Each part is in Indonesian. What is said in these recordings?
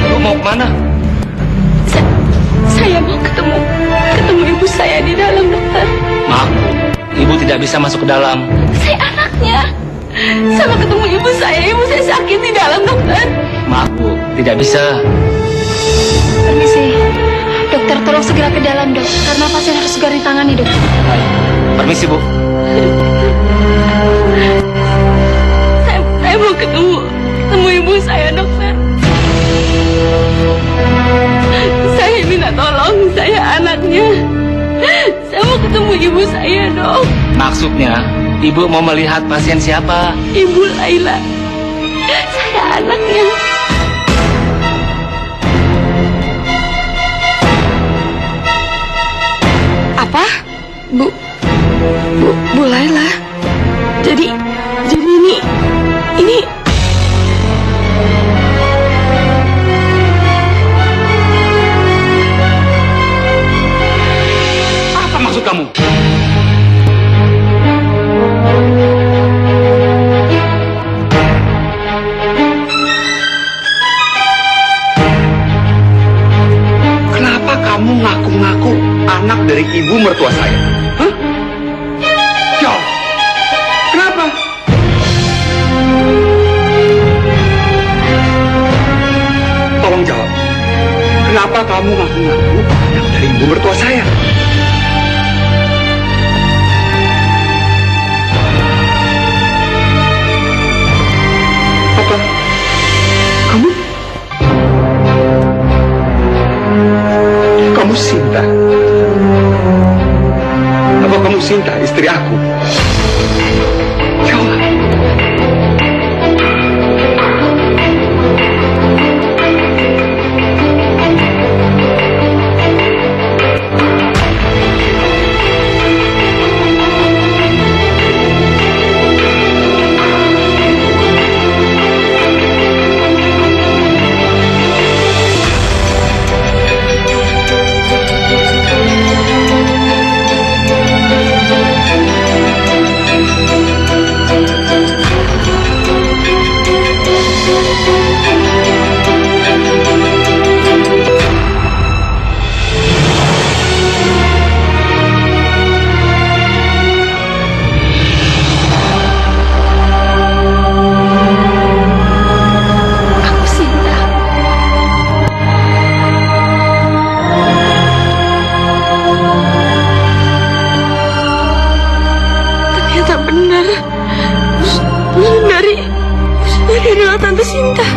Lu mau kemana? Saya mau ketemu ibu saya di dalam, dokter. Maaf, ibu tidak bisa masuk ke dalam. Saya anaknya. Saya mau ketemu ibu saya sakit di dalam, dokter. Maaf bu, tidak bisa. Permisi. Dokter, tolong segera ke dalam, dok. Karena pasien harus segera ditangani, dok. Permisi bu. Saya mau ketemu ibu saya, dokter. Saya minta tolong, saya anaknya. Saya mau ketemu ibu saya, dok. Maksudnya, ibu mau melihat pasien siapa? Ibu Laila. Saya anaknya. Apa? Bu Laila. Jadi ini Apa maksud kamu? Kenapa kamu ngaku-ngaku anak dari ibu mertua saya? Hah? Jawab. Kenapa? Tolong jawab. Kenapa kamu ngaku-ngaku anak dari ibu mertua saya? Apa? Kamu Sinta? Apa kamu Sinta, istri aku? Jawab. Dari adalah Tante Sinta.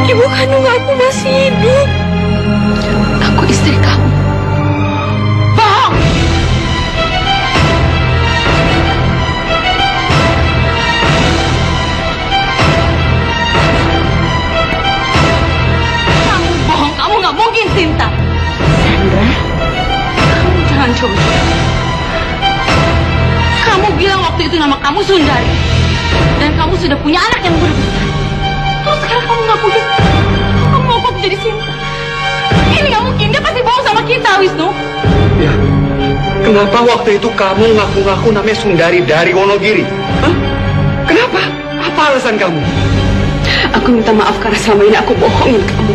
Ibu kandung aku masih hidup. Aku istri kamu. Bohong! Kamu bohong, kamu nggak mungkin Sinta. Sandra, kamu jangan coba-coba. Kamu bilang waktu itu nama kamu Sundari. Dan kamu sudah punya anak yang berbesar. Terus sekarang kamu ngaku jadi Sinta. Ini nggak mungkin, dia pasti bohong sama kita, Wisnu. Ya, kenapa waktu itu kamu ngaku-ngaku namanya Sundari dari Wonogiri? Hah? Kenapa? Apa alasan kamu? Aku minta maaf karena selama ini aku bohongin kamu.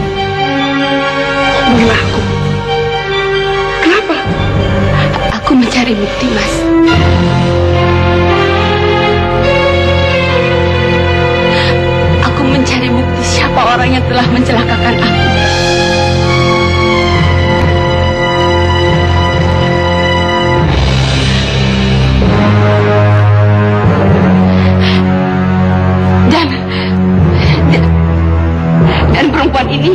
Bohongin aku? Kenapa? Aku mencari bukti, Mas. Mencari bukti siapa orang yang telah mencelakakan aku. Dan perempuan ini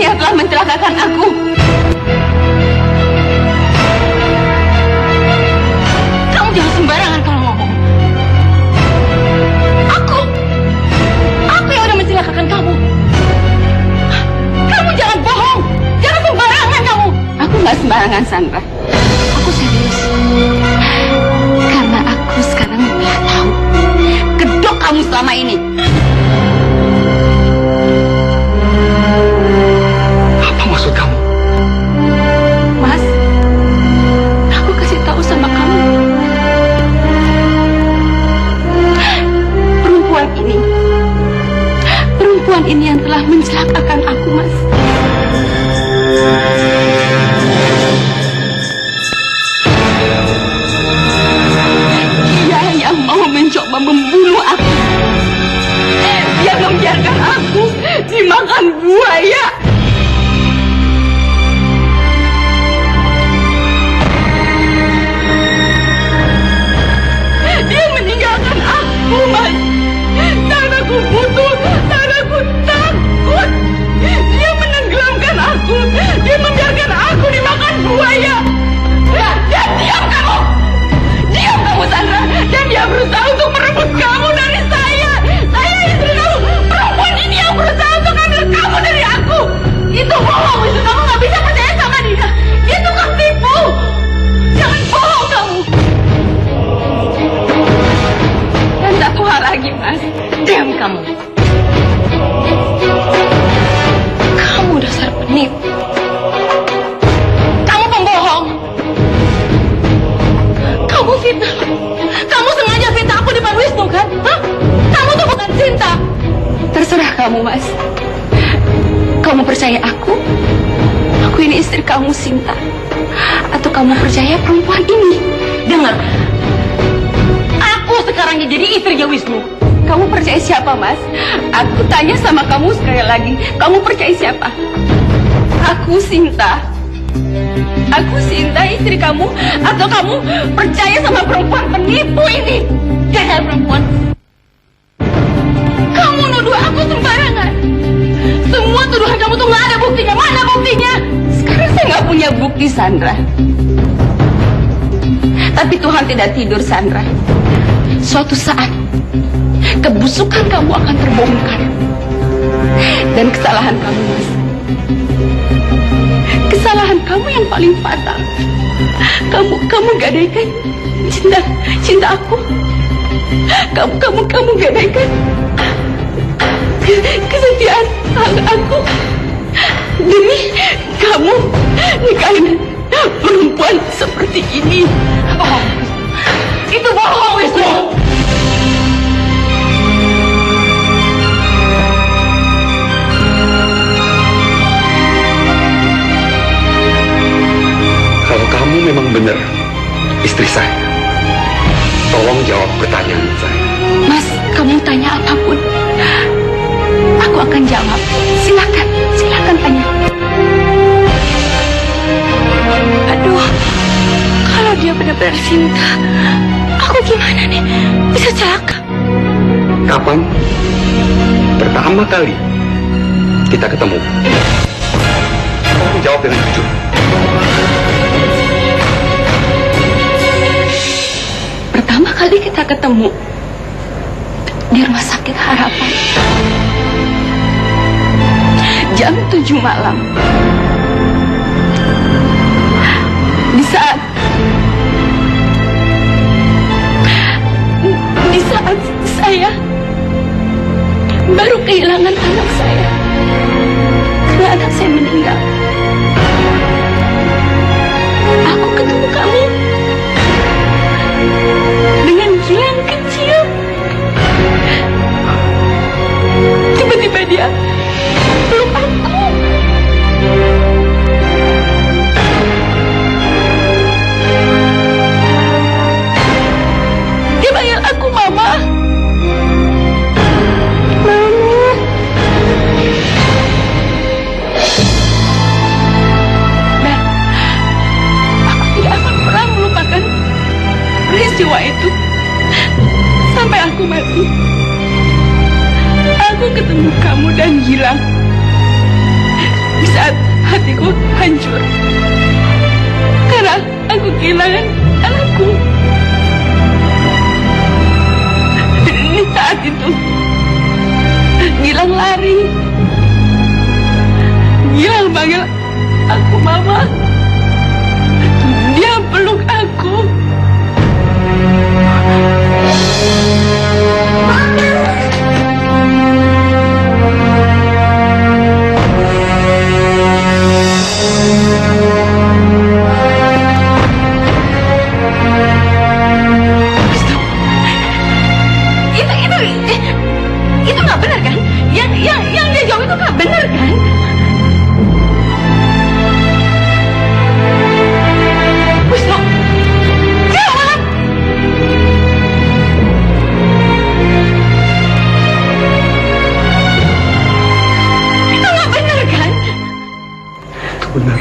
yang telah mencelakakan aku. Jangan sembarangan kalau ngomong. Aku yang udah mencelakakan kamu. Kamu jangan bohong. Jangan sembarangan kamu. Aku nggak sembarangan, Sandra. Aku serius. Karena aku sekarang udah tahu kedok kamu selama ini. Apa maksud kamu? Sinta. Terserah kamu, Mas. Kamu percaya aku? Aku ini istri kamu, Sinta. Atau kamu percaya perempuan ini? Dengar. Aku sekarang jadi istrinya Wisnu. Kamu percaya siapa, Mas? Aku tanya sama kamu sekali lagi. Kamu percaya siapa? Aku Sinta. Aku Sinta, istri kamu. Atau kamu percaya sama perempuan penipu ini? Gagal perempuan. Kamu nuduh aku sembarangan. Semua tuduhan kamu tuh nggak ada buktinya. Mana buktinya? Sekarang saya nggak punya bukti, Sandra. Tapi Tuhan tidak tidur, Sandra. Suatu saat kebusukan kamu akan terbongkar. Dan kesalahan kamu, Mas, kesalahan kamu yang paling fatal. Kamu gadaikan cinta aku. Kamu gadaikan kesetiaan aku demi kamu nikahin perempuan seperti ini. Bohong. Itu bohong, Wisnu. Kalau kamu memang benar istri saya, tolong jawab pertanyaan saya. Mas, kamu tanya apapun, aku akan jawab. Silakan tanya. Aduh, kalau dia benar-benar cinta, aku gimana nih? Bisa celaka. Kapan pertama kali kita ketemu? Tolong jawab dengan jujur. Pertama kali kita ketemu di Rumah Sakit Harapan. Jam 7 malam. Di saat saya baru kehilangan anak saya. Karena anak saya meninggal. Aku ketemu kamu dengan Gilang kecil. Tiba-tiba dia peluk aku. Dia panggil aku Mama. Mama. Dan aku tidak akan pernah melupakan peristiwa itu sampai aku mati. Aku ketemu kamu dan Gilang di saat hatiku hancur karena aku kehilangan anakku. Di saat itu Gilang lari. Gilang panggil aku Mama. Dia peluk aku. Itu nggak benar kan? Yang dia jawab itu nggak benar kan? Wisnu, jawab. Itu nggak benar kan? Itu benar.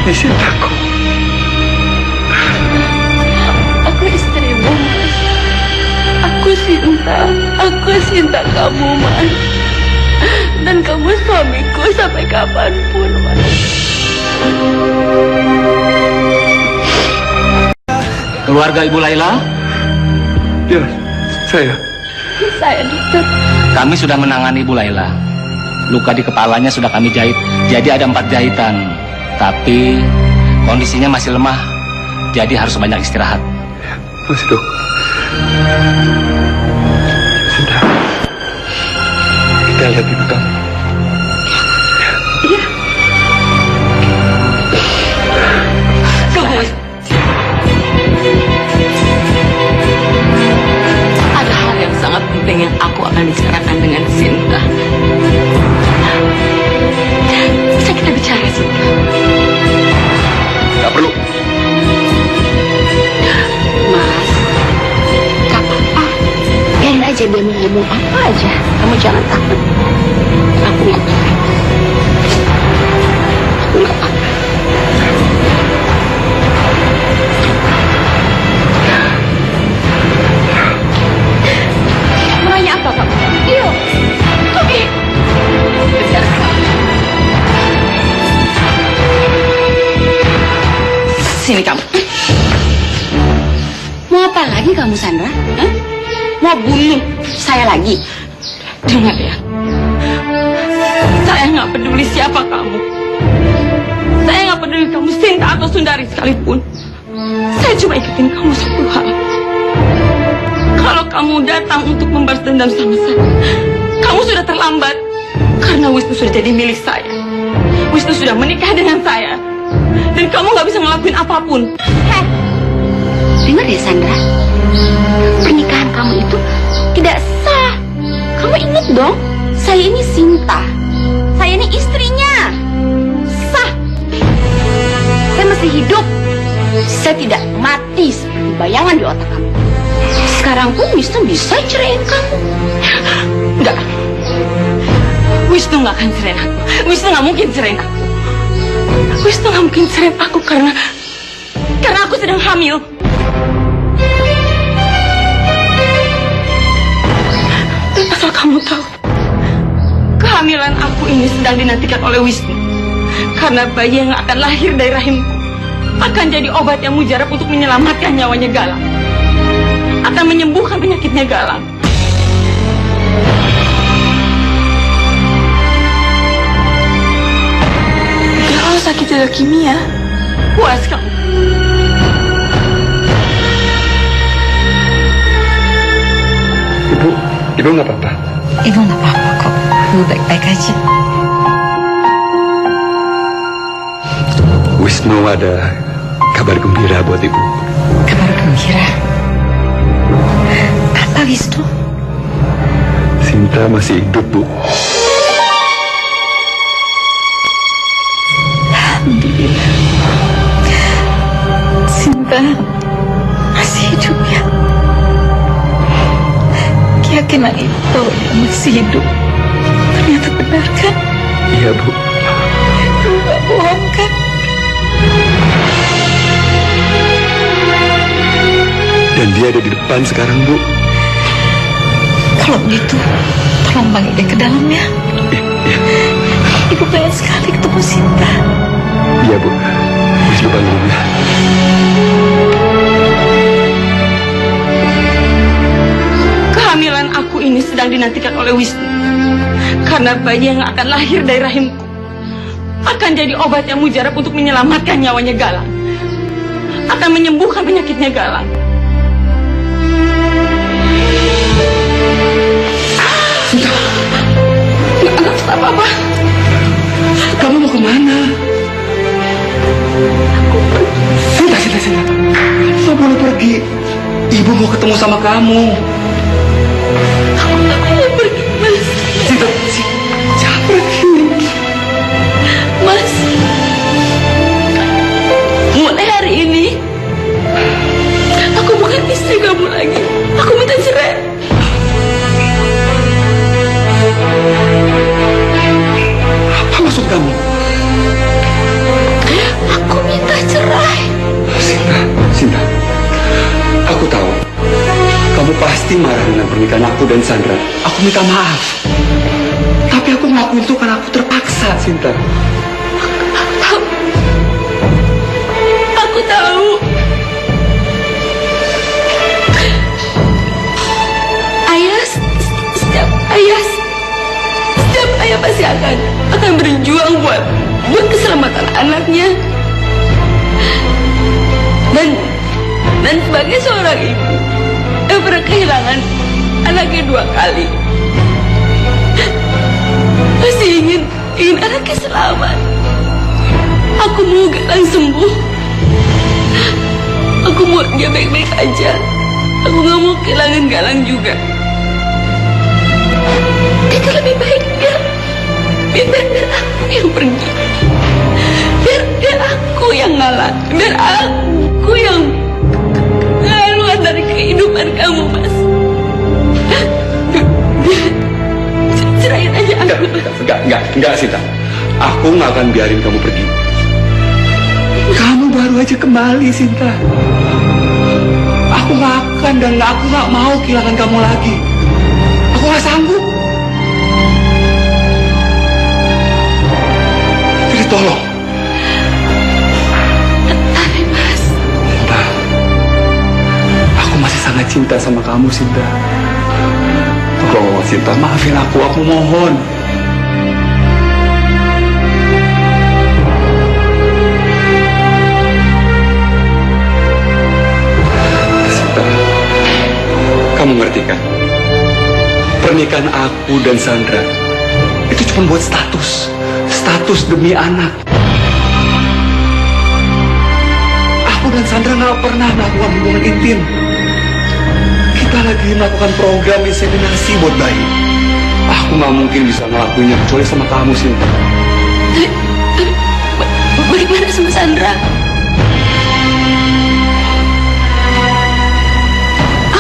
Ini Sintaku. Aku istrimu, Mas. Aku cinta kamu, Mas. Dan kamu suamiku sampai kapanpun, Mas. Keluarga Ibu Laila, Ya, saya. Saya, dokter. kami sudah menangani Ibu Laila. Luka di kepalanya sudah kami jahit, jadi ada 4 jahitan. Tapi kondisinya masih lemah. Jadi harus banyak istirahat. Masih, Dok. Sinta, kita lihat ibu kamu. Iya. Tunggu. Ada hal yang sangat penting yang aku akan bicarakan dengan Sinta. Bisa kita bicara, Sinta? Gak perlu. Mas, gak apa-apa. Biarin aja dia mau ngomong apa aja. Kamu jangan takut. Aku gak apa-apa. Aku gak apa-apa. Menanya apa, Pak? Iya. Tobi. Benar sekali. Sini kamu. Mau apa lagi kamu, Sandra? Hah? Mau bunuh saya lagi? Dengar ya. Saya nggak peduli siapa kamu. Saya nggak peduli kamu Sinta atau Sundari sekalipun. Saya cuma ikutin kamu satu hal. Kalau kamu datang untuk membalas dendam sama saya, kamu sudah terlambat. Karena Wisnu sudah jadi milik saya. Wisnu sudah menikah dengan saya. Dan kamu nggak bisa ngelakuin apapun. Heh, dengar ya Sandra. Pernikahan kamu itu tidak sah. Kamu ingat dong, saya ini Sinta. Saya ini istrinya. Sah. Saya masih hidup. Saya tidak mati seperti bayangan di otak kamu. Sekarang pun Wisnu bisa ceraiin kamu. Enggak. Wisnu nggak akan ceraiin aku. Wisnu nggak mungkin ceraiin aku. Wisnu nggak mungkin ceraiin aku karena aku sedang hamil. Dan asal kamu tahu, kehamilan aku ini sedang dinantikan oleh Wisnu. Karena bayi yang akan lahir dari rahimku akan jadi obat yang mujarab untuk menyelamatkan nyawanya Galang. Akan menyembuhkan penyakitnya Galang. Galang sakit leukemia. Puas kamu. Ibu nggak apa-apa. Ibu nggak apa-apa kok. Ibu baik-baik aja. Wisnu ada kabar gembira buat ibu. Kabar gembira. Apa Wisnu? Sinta masih hidup, Bu. Alhamdulillah. Sinta masih hidup ya. Keyakinan itu bahwa dia masih hidup ternyata benar kan? Iya, Bu. Ibu gak bohong kan? Dan dia ada di depan sekarang, Bu. Kalau begitu, tolong panggil dia ke dalam ya. Iya. Ibu pengen sekali ketemu Sinta. Iya, Bu. Wisnu panggilnya. Kehamilan aku ini sedang dinantikan oleh Wisnu. Karena bayi yang akan lahir dari rahimku akan jadi obat yang mujarab untuk menyelamatkan nyawanya Galang. Akan menyembuhkan penyakitnya Galang. Nggak apa-apa. Kamu mau kemana? Sinta. Kamu boleh pergi. Ibu mau ketemu sama kamu. Aku tak mau pergi, Mas. Sinta, jangan pergi. Mas, mulai hari ini aku bukan istri kamu lagi. Aku minta cerai. Apa maksud kamu? Aku minta cerai. Sinta, aku tahu kamu pasti marah dengan pernikahan aku dan Sandra. Aku minta maaf. Tapi aku ngelakuin itu karena aku terpaksa, Sinta. Aku tahu. Setiap ayah pasti akan berjuang buat keselamatan anaknya. Dan Dan sebagai seorang ibu yang pernah kehilangan anaknya 2 kali, masih ingin anaknya selamat. Aku mau Galang sembuh. Aku mau dia baik-baik aja. Aku gak mau kehilangan Galang juga. Itu lebih baik biar aku yang pergi. Biar aku yang ngalah. Biar aku yang keluar dari kehidupan kamu, Mas. Cerain aja aku. Enggak, Sinta. Aku nggak akan biarin kamu pergi. Kamu baru aja kembali, Sinta. Aku nggak akan dan aku nggak mau kehilangan kamu lagi. Aku nggak sanggup. Jadi tolong. Tapi Mas, Sinta, aku masih sangat cinta sama kamu, Sinta. Tolong, Sinta, maafin aku mohon. Kamu ngerti kan? Pernikahan aku dan Sandra itu cuma buat status demi anak. Aku dan Sandra nggak pernah melakukan hubungan intim. Kita lagi melakukan program inseminasi buat bayi. Aku nggak mungkin bisa ngelakuinnya kecuali sama kamu, Sinta. Bagaimana sama Sandra?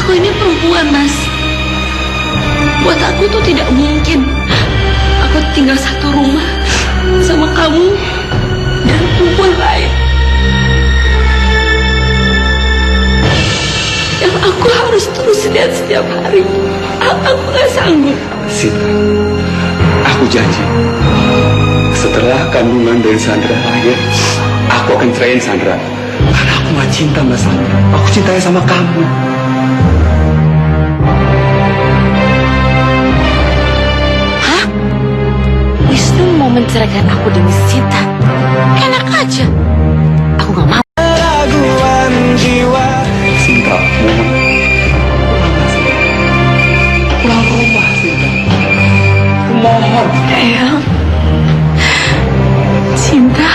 Aku ini perempuan, Mas. Buat aku tuh tidak mungkin aku tinggal satu rumah sama kamu dan perempuan lain. Yang aku harus terus lihat setiap hari. Aku gak sanggup. Sinta, aku janji setelah kandungan dari Sandra lahir, aku akan ceraiin Sandra. Karena aku gak cinta sama Sandra. Aku cintanya sama kamu. Wisnu mau menceraikan aku demi Sinta. Enak aja. Aku gak mau. Sinta, mohon. Pulang ke rumah, Sinta. Aku mohon. Eyang, Sinta.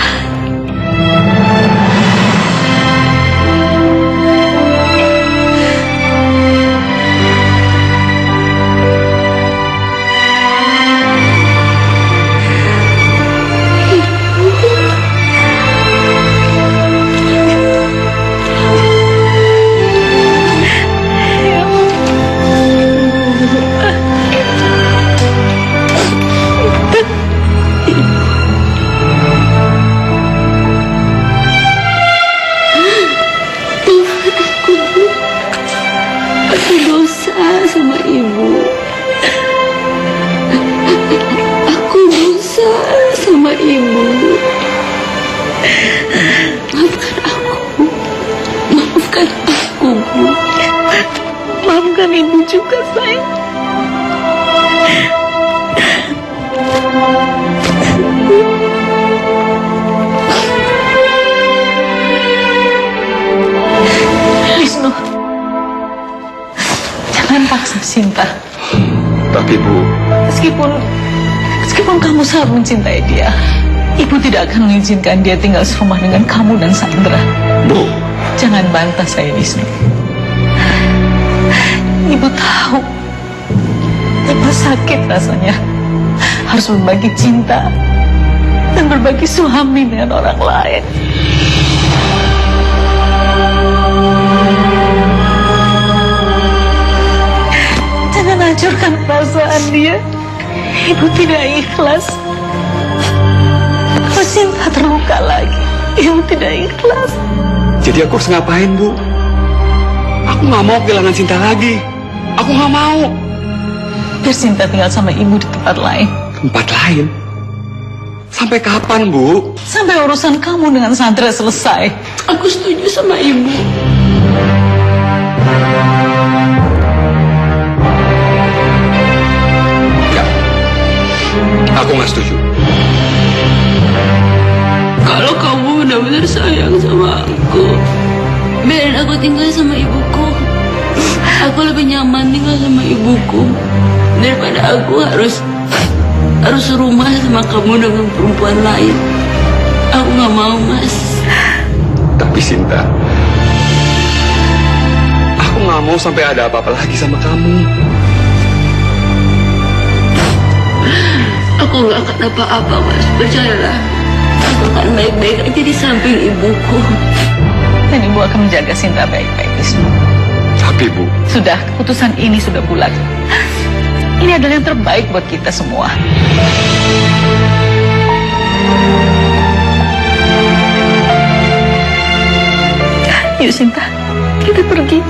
Aku dosa sama ibu. Aku dosa sama ibu. Maafkan aku. Maafkan aku, Bu. Maafkan ibu juga, sayang. Wisnu, jangan paksa Sinta. Tapi Bu, Meskipun kamu sangat mencintai dia, Ibu tidak akan mengizinkan dia tinggal serumah dengan kamu dan Sandra. Bu. Jangan bantah saya, Wisnu. Ibu tahu betapa sakit rasanya harus berbagi cinta dan berbagi suami dengan orang lain. Jangan hancurkan perasaan dia. Ibu tidak ikhlas. Kalau Sinta terluka lagi, Ibu tidak ikhlas. Jadi aku harus ngapain, Bu? Aku nggak mau kehilangan Sinta lagi. Aku nggak mau. Biar Sinta tinggal sama Ibu di tempat lain. Tempat lain? Sampai kapan, Bu? Sampai urusan kamu dengan Sandra selesai. Aku setuju sama ibu. Enggak. Aku nggak setuju. Kalau kamu benar-benar sayang sama aku, Biarin aku tinggal sama ibuku. Aku lebih nyaman tinggal sama ibuku daripada aku harus rumah sama kamu dengan perempuan lain. Aku nggak mau, Mas. Tapi Sinta, aku nggak mau sampai ada apa-apa lagi sama kamu. Aku nggak akan apa-apa, Mas. Percayalah. Aku akan baik-baik aja di samping ibuku. Dan ibu akan menjaga Sinta baik-baik, Wisnu. Tapi Bu, Sudah, keputusan ini sudah bulat. Ini adalah yang terbaik buat kita semua. Yuk Sinta, kita pergi.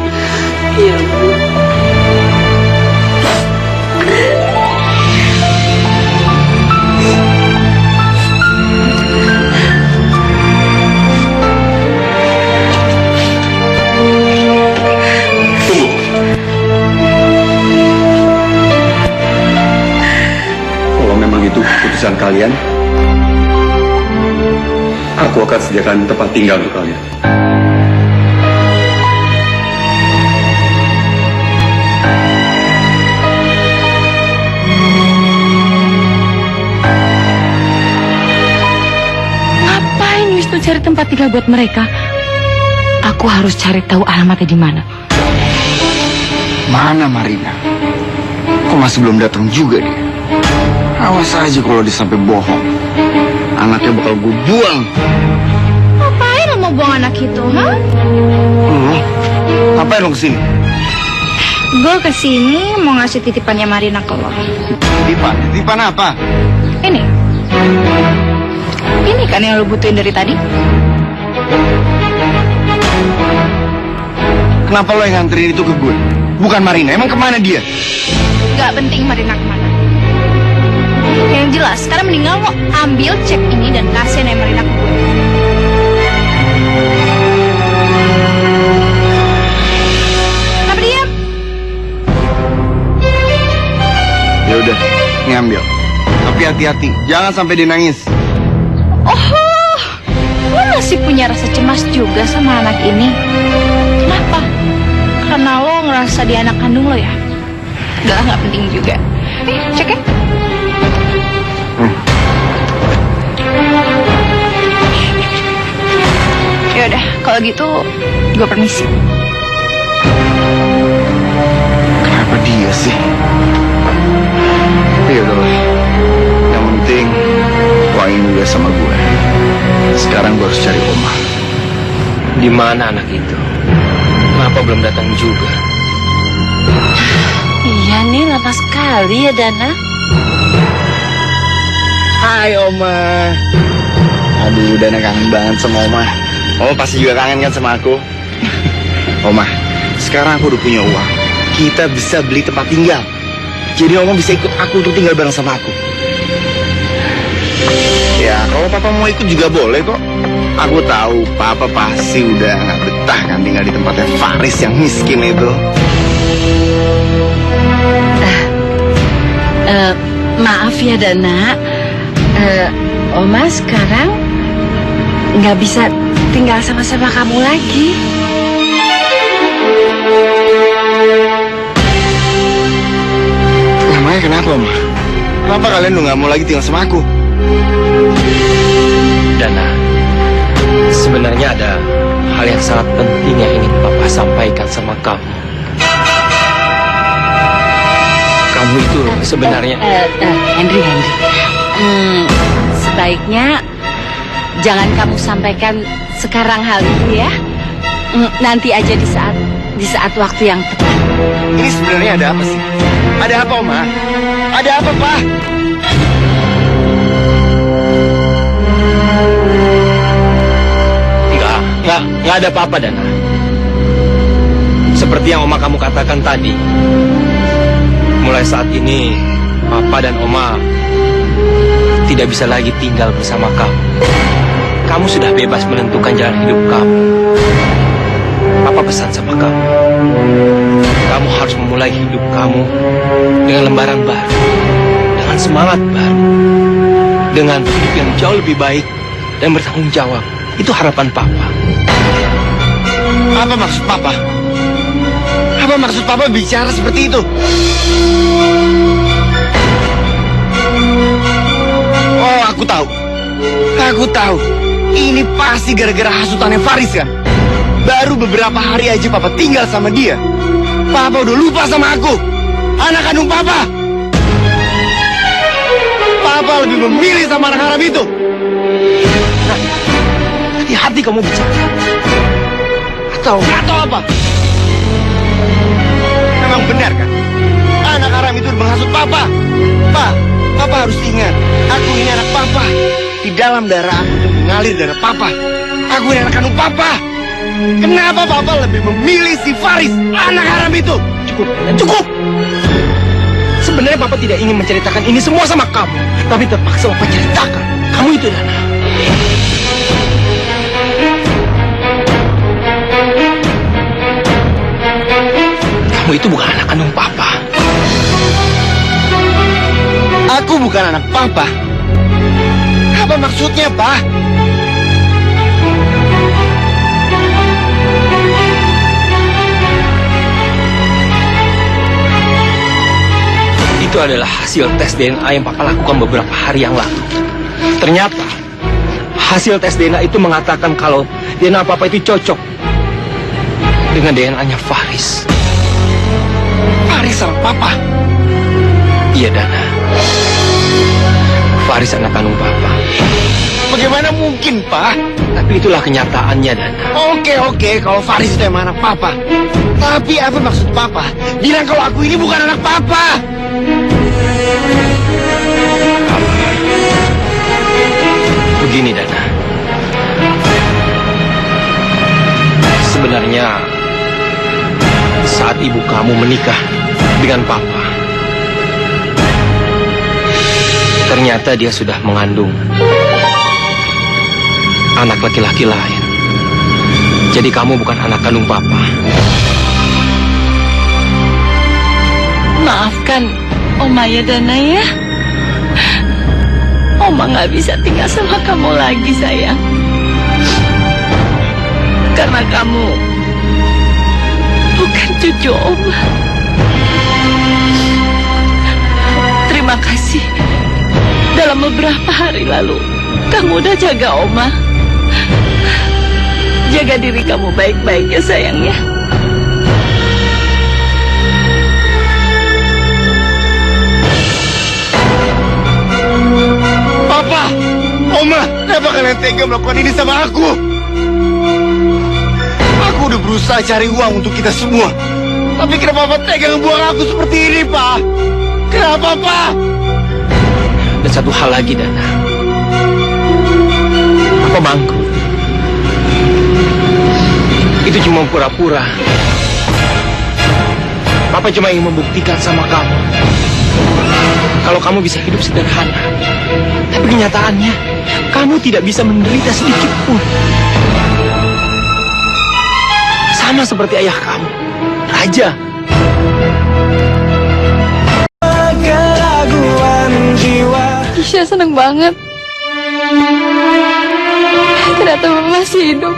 Iya, Bu. tunggu. Kalau memang itu keputusan kalian, aku akan sediakan tempat tinggal untuk kalian. Ngapain Wisnu cari tempat tinggal buat mereka? Aku harus cari tahu alamatnya di mana. Mana Marina? Kok masih belum datang juga dia? Awas aja kalau dia sampai bohong. Anaknya bakal gue buang. Ngapain lo mau buang anak itu, ha? Ngapain lo kesini? Gue kesini mau ngasih titipannya Marina ke lo. Titipan? Titipan apa? Ini. Ini kan yang lo butuhin dari tadi. Kenapa lo yang nganterin itu ke gue? Bukan Marina, emang kemana dia? Gak penting Marina kemana. Yang jelas, sekarang mendingan lo ambil cek ini dan kasih nama Marina ke gue. Kenapa diam? Ya udah, ini ambil. Tapi hati-hati, jangan sampai dia nangis. Oh, lo masih punya rasa cemas juga sama anak ini. Kenapa? Karena lo ngerasa dia anak kandung lo ya? Gak penting juga. Cek ya. Ya udah, kalau gitu gue permisi. Kenapa dia sih? Ya udahlah. Yang penting uang ini udah sama gue. Sekarang gue harus cari Oma. Di mana anak itu? Kenapa belum datang juga? Iya nih, lama sekali ya Dana. Hai Oma. Aduh, Dana kangen banget sama Oma. Oma pasti juga kangen kan sama aku. Oma, sekarang aku udah punya uang. Kita bisa beli tempat tinggal. Jadi Oma bisa ikut aku untuk tinggal bareng sama aku. Ya, kalau Papa mau ikut juga boleh kok. Aku tahu Papa pasti udah gak betah kan tinggal di tempatnya Faris yang miskin itu. Maaf ya Dana, Oma sekarang nggak bisa tinggal sama-sama kamu lagi. Namanya kenapa Oma? Kenapa kalian udah gak mau lagi tinggal sama aku? Dana, sebenarnya ada hal yang sangat penting yang ingin Papa sampaikan sama kamu. Kamu itu sebenarnya... Henry, sebaiknya jangan kamu sampaikan sekarang hal itu ya. Nanti aja di saat waktu yang tepat. Ini sebenarnya ada apa sih? Ada apa Oma? Ada apa Pak? Nggak ada apa-apa, Dana. Seperti yang Oma kamu katakan tadi, mulai saat ini Papa dan Oma tidak bisa lagi tinggal bersama kamu. Kamu sudah bebas menentukan jalan hidup kamu. Papa pesan sama kamu, kamu harus memulai hidup kamu dengan lembaran baru, dengan semangat baru, dengan hidup yang jauh lebih baik dan bertanggung jawab. Itu harapan Papa. Apa maksud papa? Apa maksud papa bicara seperti itu? Oh, aku tahu. Aku tahu. Ini pasti gara-gara hasutannya Faris kan? Baru beberapa hari aja papa tinggal sama dia. Papa udah lupa sama aku. Anak kandung papa. Papa lebih memilih sama anak haram itu. Hati-hati kamu bicara. Atau apa? Memang benar kan? Anak haram itu menghasut papa. Papa harus ingat, aku ini anak papa. Di dalam darah aku itu mengalir darah papa. Aku ini anak kandung papa. Kenapa papa lebih memilih si Faris, anak haram itu? Cukup. Sebenarnya papa tidak ingin menceritakan ini semua sama kamu, tapi terpaksa papa ceritakan. Kamu itu Dana. Kamu itu bukan anak kandung papa. Aku bukan anak papa. Apa maksudnya, Pak? Itu adalah hasil tes DNA yang papa lakukan beberapa hari yang lalu. Ternyata hasil tes DNA itu mengatakan kalau DNA papa itu cocok dengan DNA-nya Faris. Faris anak papa. Iya Dana. Faris anak kandung papa. Bagaimana mungkin, Pak? Tapi itulah kenyataannya Dana. Oke, kalau Faris itu emang anak papa. Tapi apa maksud papa? Bilang kalau aku ini bukan anak papa. Begini Dana. Sebenarnya saat ibu kamu menikah dengan papa, ternyata dia sudah mengandung anak laki-laki lain. Jadi kamu bukan anak kandung papa. Maafkan Oma ya Dana ya. Oma nggak bisa tinggal sama kamu lagi sayang. Karena kamu bukan cucu Oma. Terima kasih. Dalam beberapa hari lalu kamu udah jaga Oma. Jaga diri kamu baik-baik ya sayang ya. Papa, Oma, kenapa kalian tega melakukan ini sama aku? Aku udah berusaha cari uang untuk kita semua. Tapi kenapa Papa tega ngebuang aku seperti ini, Pak? Kenapa, Pak? Dan satu hal lagi Dana. Papa bangkrut. Itu cuma pura-pura. Papa cuma ingin membuktikan sama kamu kalau kamu bisa hidup sederhana. Tapi kenyataannya, kamu tidak bisa menderita sedikit pun. Sama seperti ayah kamu, Raja. Isya seneng banget. Ternyata Mama masih hidup.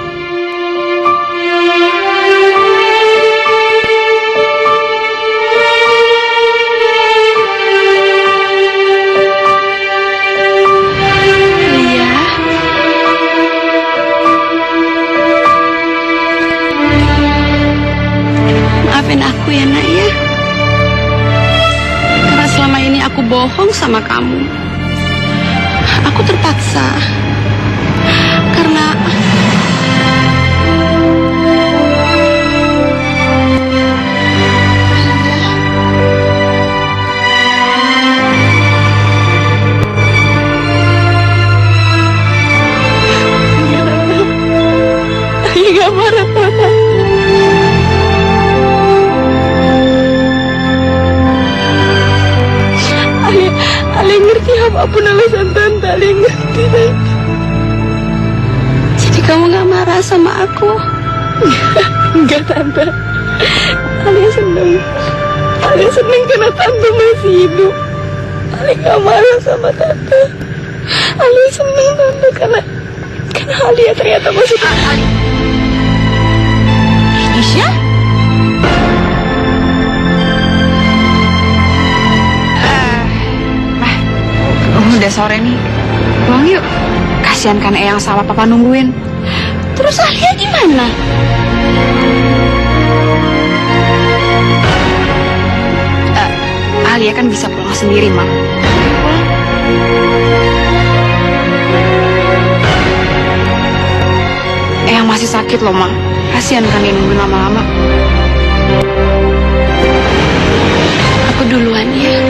Maafin aku ya nak ya. Karena selama ini aku bohong sama kamu. Aku terpaksa. Karena Gak marah, Tante. Ali ngerti apapun alasan Tante. Ali ngerti, Tante. Jadi kamu gak marah sama aku? Enggak, Tante. Ali seneng. Ali seneng karena Tante masih hidup. Ali gak marah sama Tante. Ali seneng, Tante, karena Alia ternyata masih Ali. Gisya? Udah sore nih. Pulang yuk. Kasihan kan Eyang sama Papa nungguin. Terus Alia gimana? Alia kan bisa pulang sendiri, Mam. Eyang masih sakit loh, Mam. Kasihan kan dia nungguin lama-lama. Aku duluan ya.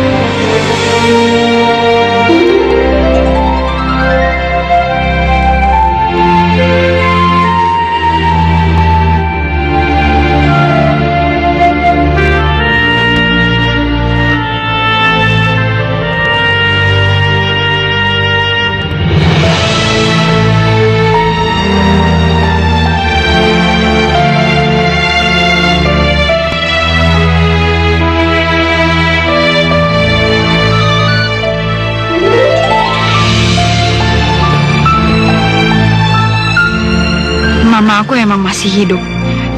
Mama aku emang masih hidup,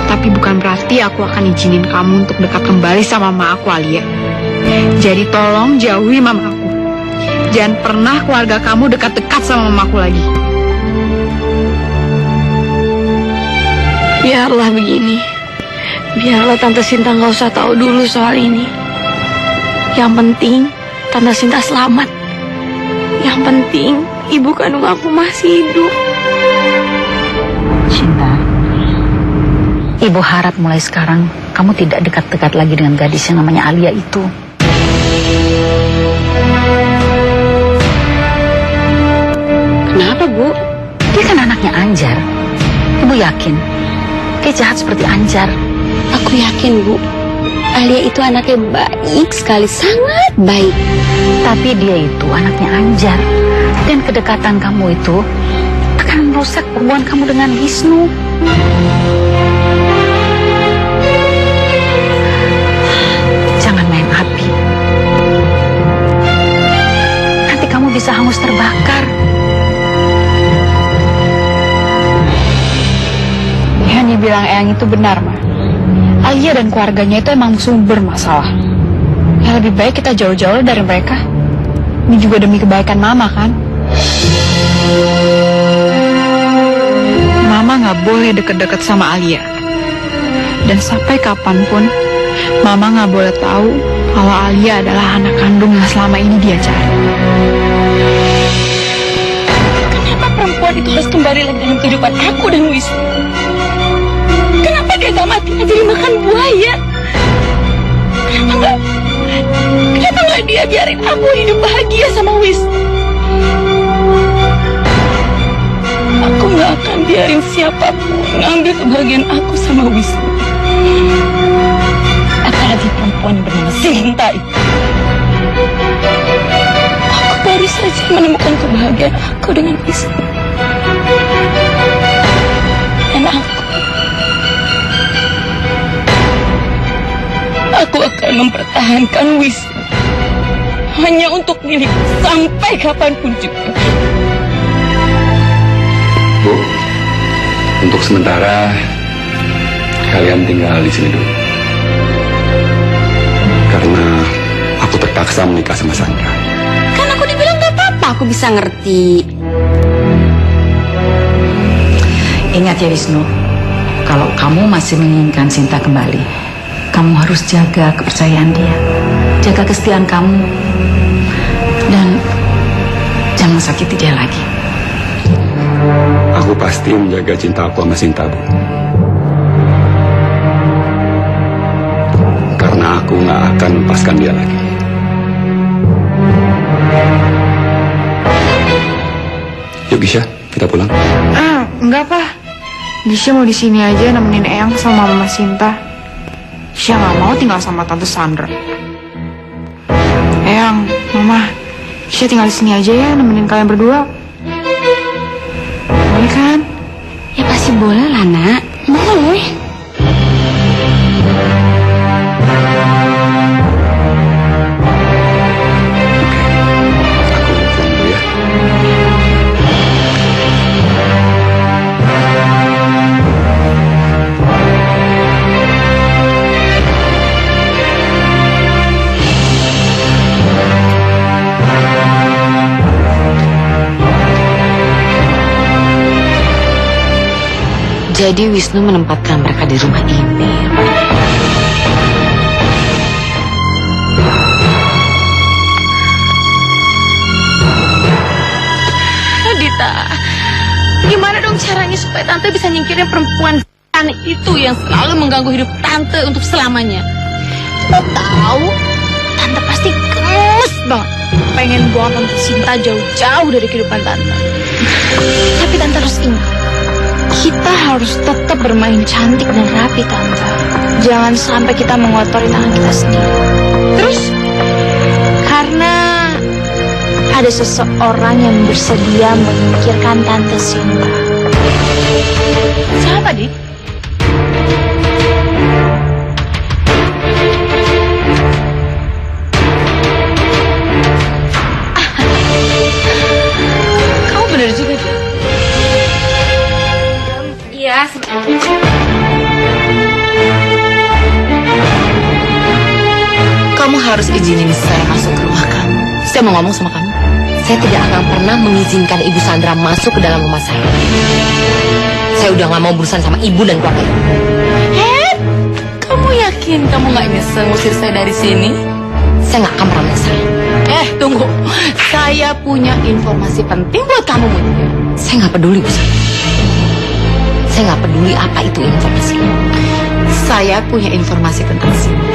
tapi bukan berarti aku akan izinin kamu untuk dekat kembali sama mama aku, Alia. Jadi tolong jauhi mama aku. Jangan pernah keluarga kamu dekat-dekat sama mama aku lagi. Biarlah begini. Biarlah Tante Sinta nggak usah tahu dulu soal ini. Yang penting Tante Sinta selamat. Yang penting ibu kandung aku masih hidup. Cinta, Ibu harap mulai sekarang kamu tidak dekat-dekat lagi dengan gadis yang namanya Alia itu. Kenapa, Bu? Dia kan anaknya Anjar. Ibu yakin dia jahat seperti Anjar. Aku yakin, Bu. Alia itu anaknya baik sekali, sangat baik. Tapi dia itu anaknya Anjar. Dan kedekatan kamu itu akan merusak hubungan kamu dengan Wisnu. Jangan main api. Nanti kamu bisa hangus terbakar. Yang dibilang Eyang itu benar, Ma. Alia dan keluarganya itu emang sumber masalah. Ya lebih baik kita jauh-jauh dari mereka. Ini juga demi kebaikan Mama kan. Mama nggak boleh deket-deket sama Alia. Dan sampai kapanpun, Mama nggak boleh tahu kalau Alia adalah anak kandung yang selama ini dia cari. Kenapa perempuan itu harus kembali lagi dalam kehidupan aku dan Wisnu? Kenapa dia gak mati aja dimakan buaya? Kenapa nggak dia biarin aku hidup bahagia sama Wisnu? Aku nggak akan biarin siapapun ngambil kebahagiaan aku sama Wisnu. Apalagi perempuan yang bernama Sinta itu. Aku baru saja menemukan kebahagiaan aku dengan Wisnu. Dan aku akan mempertahankan Wisnu hanya untuk milikku sampai kapanpun juga. Bu, untuk sementara kalian tinggal di sini dulu. Karena aku terpaksa menikah sama Sandra. Kan aku dibilang gak apa-apa, aku bisa ngerti. Ingat ya Wisnu, kalau kamu masih menginginkan Sinta kembali, kamu harus jaga kepercayaan dia, jaga kesetiaan kamu, dan jangan sakiti dia lagi. Aku pasti menjaga cinta aku sama Sinta, Bu. Karena aku nggak akan lepaskan dia lagi. Yuk Gisya, kita pulang. Enggak, Pak. Gisya mau di sini aja nemenin Eyang sama Mama Sinta. Gisya nggak mau tinggal sama Tante Sandra. Eyang, Mama, Gisya tinggal di sini aja ya nemenin kalian berdua. Boleh kan? Ya pasti boleh lah, Nak. Boleh. Aku pulang dulu ya. Jadi Wisnu menempatkan mereka di rumah ini. Dita, gimana dong caranya supaya tante bisa nyingkirin perempuan aneh itu yang selalu mengganggu hidup tante untuk selamanya? Lo tahu, tante pasti gemes banget pengen buang tante Sinta jauh-jauh dari kehidupan tante. Tapi tante harus ingat, kita harus tetap bermain cantik dan rapi, tante. Jangan sampai kita mengotori tangan kita sendiri. Terus, karena ada seseorang yang bersedia menyingkirkan tante Sinta. Siapa, Dik? Kamu benar juga, Dik. Iya, Kamu harus izinin saya masuk ke rumah kamu. Saya mau ngomong sama kamu. Saya tidak akan pernah mengizinkan Ibu Sandra masuk ke dalam rumah saya. Saya udah gak mau berurusan sama ibu dan keluarga. kamu yakin kamu nggak nyesel ngusir saya dari sini? Saya gak akan pernah menyesal. Tunggu. Saya punya informasi penting buat kamu, Mutia. Saya gak peduli, Bu Sandra. Saya gak peduli apa itu informasi. Saya punya informasi tentang Sinta.